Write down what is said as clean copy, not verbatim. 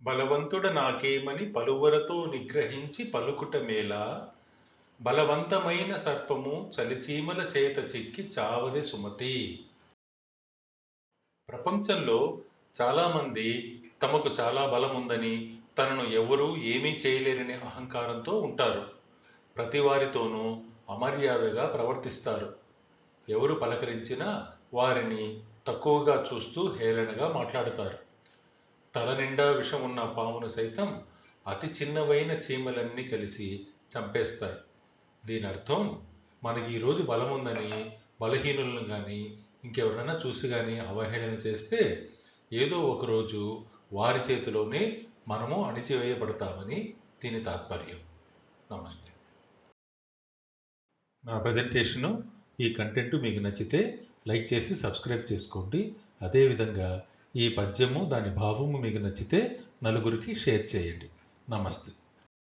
బలవంతుడ నాకేమని పలువరతో నిగ్రహించి పలుకుట మేలా బలవంతమైన సర్పము చలిచీమల చేత చిక్కి చావది సుమతి. ప్రపంచంలో చాలామంది తమకు చాలా బలం ఉందని, తనను ఎవరూ ఏమీ చేయలేరనే అహంకారంతో ఉంటారు. ప్రతి వారితోనూ అమర్యాదగా ప్రవర్తిస్తారు. ఎవరు పలకరించినా వారిని తక్కువగా చూస్తూ హేళనగా మాట్లాడతారు. తల నిండా విషం ఉన్న పామును సైతం అతి చిన్నవైన చీమలన్నీ కలిసి చంపేస్తాయి. దీని అర్థం, మనకి ఈరోజు బలం ఉందని బలహీనులను కానీ ఇంకెవరైనా చూసి కానీ అవహేళన చేస్తే ఏదో ఒకరోజు వారి చేతిలోనే మనము అణిచివేయబడతామని దీని తాత్పర్యం. నమస్తే. నా ప్రజెంటేషను, ఈ కంటెంట్ మీకు నచ్చితే లైక్ చేసి సబ్స్క్రైబ్ చేసుకోండి. అదేవిధంగా ఈ పద్యము దాని భావము మీకు నచ్చితే నలుగురికి షేర్ చేయండి. నమస్తే.